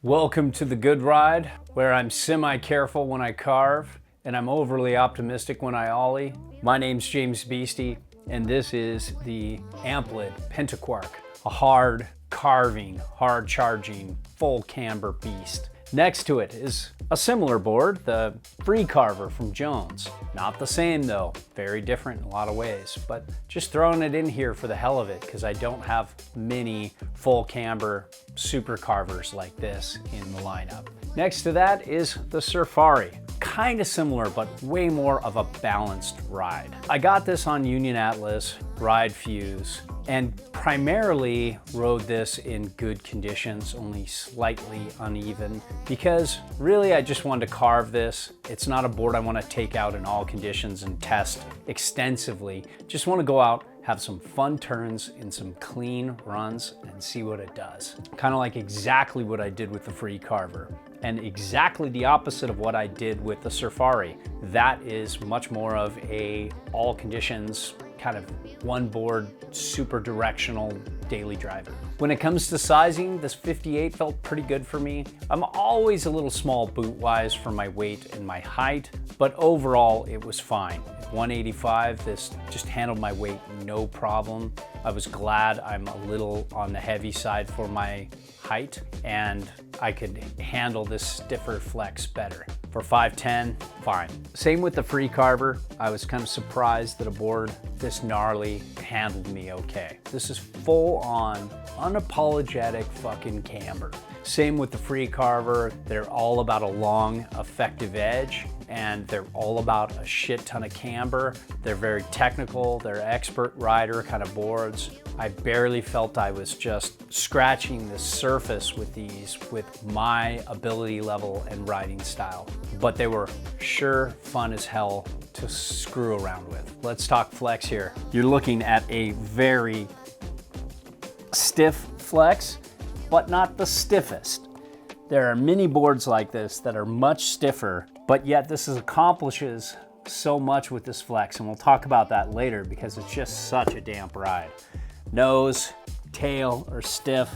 Welcome to the good ride, where I'm semi-careful when I carve and I'm overly optimistic when I ollie. My name's James Beastie, and this is the Amplid Pentaquark, a hard carving, hard charging, full camber beast. Next to it is a similar board, the Freecarver from Jones. Not the same though, very different in a lot of ways, but just throwing it in here for the hell of it because I don't have many full camber super carvers like this in the lineup. Next to that is the Surfari. Kind of similar, but way more of a balanced ride. I got this on Union Atlas, Ride Fuse, and primarily rode this in good conditions, only slightly uneven, because really I just wanted to carve this. It's not a board I want to take out in all conditions and test extensively. Just want to go out, have some fun turns in some clean runs and see what it does. Kind of like exactly what I did with the Freecarver, and exactly the opposite of what I did with the Surfari. That is much more of a all conditions, kind of one board, super directional daily driver. When it comes to sizing, this 58 felt pretty good for me. I'm always a little small boot wise for my weight and my height, but overall it was fine. At 185, this just handled my weight no problem. I was glad I'm a little on the heavy side for my height, and I could handle this stiffer flex better. For 5'10", fine. Same with the Freecarver. I was kind of surprised that a board this gnarly handled me okay. This is full on, unapologetic fucking camber. Same with the Freecarver. They're all about a long, effective edge, and they're all about a shit ton of camber. They're very technical. They're expert rider kind of boards. I barely felt I was just scratching the surface with these with my ability level and riding style. But they were sure fun as hell to screw around with. Let's talk flex here. You're looking at a very stiff flex, but not the stiffest. There are many boards like this that are much stiffer, but yet this accomplishes so much with this flex, and we'll talk about that later because it's just such a damp ride. Nose, tail are stiff,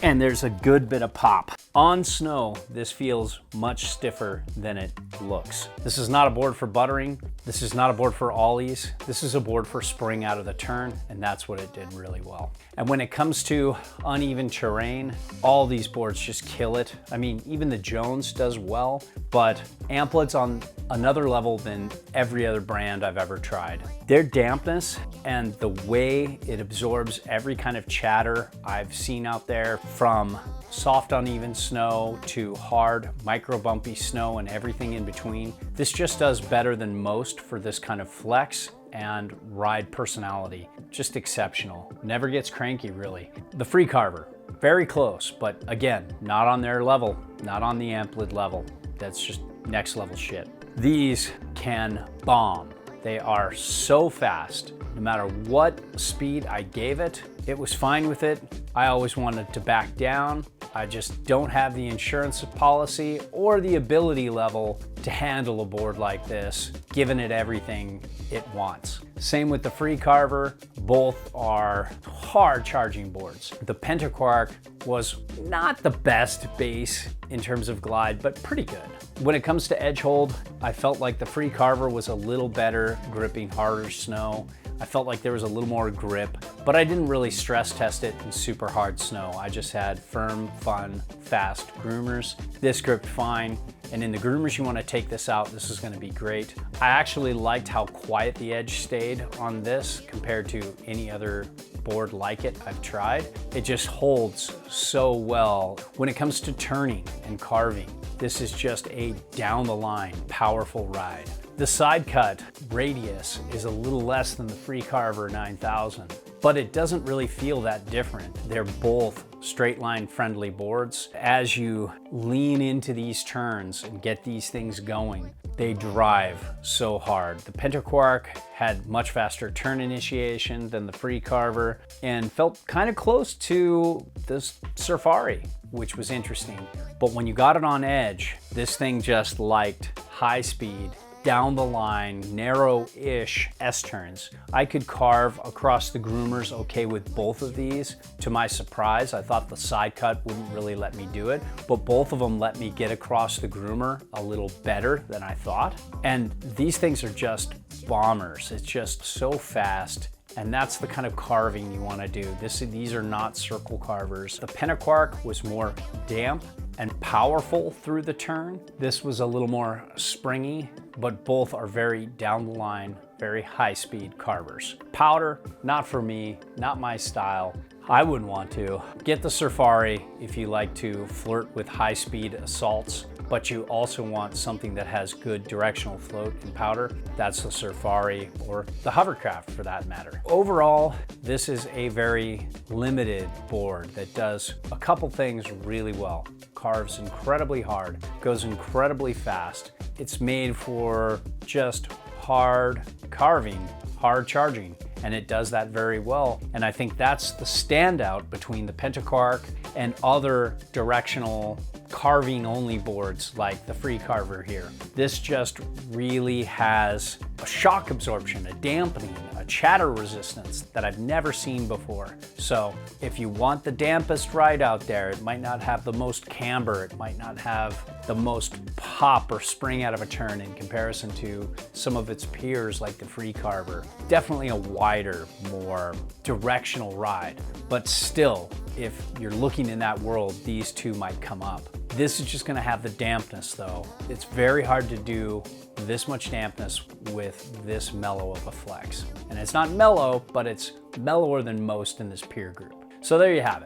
and there's a good bit of pop. On snow, this feels much stiffer than it looks. This is not a board for buttering. This is not a board for ollies. This is a board for spring out of the turn, and that's what it did really well. And when it comes to uneven terrain, all these boards just kill it. I mean, even the Jones does well, but Amplid's on another level than every other brand I've ever tried. Their dampness and the way it absorbs every kind of chatter I've seen out there, from soft uneven snow to hard micro bumpy snow and everything in between. This just does better than most for this kind of flex and ride personality. Just exceptional. Never gets cranky really. The Freecarver, very close, but again, not on their level, not on the Amplid level. That's just next level shit. These can bomb. They are so fast. No matter what speed I gave it, it was fine with it. I always wanted to back down. I just don't have the insurance policy or the ability level to handle a board like this, given it everything it wants. Same with the Freecarver. Both are hard charging boards. The Pentaquark was not the best base in terms of glide, but pretty good. When it comes to edge hold, I felt like the Freecarver was a little better gripping harder snow. I felt like there was a little more grip, but I didn't really stress test it in super hard snow. I just had firm, fun, fast groomers. This gripped fine, and in the groomers you want to take this out, this is going to be great. I actually liked how quiet the edge stayed on this compared to any other board like it I've tried. It just holds so well. When it comes to turning and carving, this is just a down the line, powerful ride. The side cut radius is a little less than the Freecarver 9000, but it doesn't really feel that different. They're both straight line friendly boards. As you lean into these turns and get these things going, they drive so hard. The Pentaquark had much faster turn initiation than the Freecarver and felt kind of close to this Surfari, which was interesting. But when you got it on edge, this thing just liked high speed down the line, narrow-ish S-turns. I could carve across the groomers okay with both of these. To my surprise, I thought the side cut wouldn't really let me do it, but both of them let me get across the groomer a little better than I thought. And these things are just bombers. It's just so fast. And that's the kind of carving you want to do. These are not circle carvers. The Pentaquark was more damp and powerful through the turn. This was a little more springy, but both are very down the line, very high speed carvers. Powder, not for me, not my style. I wouldn't want to. Get the Surfari if you like to flirt with high speed assaults, but you also want something that has good directional float and powder. That's the Surfari, or the Hovercraft for that matter. Overall, this is a very limited board that does a couple things really well. Carves incredibly hard, goes incredibly fast. It's made for just hard carving, hard charging, and it does that very well. And I think that's the standout between the Pentaquark and other directional carving only boards like the Freecarver here. This just really has a shock absorption, a dampening, a chatter resistance that I've never seen before. So if you want the dampest ride out there, it might not have the most camber, it might not have the most pop or spring out of a turn in comparison to some of its peers like the Freecarver. Definitely a wider, more directional ride, but still, if you're looking in that world, these two might come up. This is just gonna have the dampness though. It's very hard to do this much dampness with this mellow of a flex. And it's not mellow, but it's mellower than most in this peer group. So there you have it.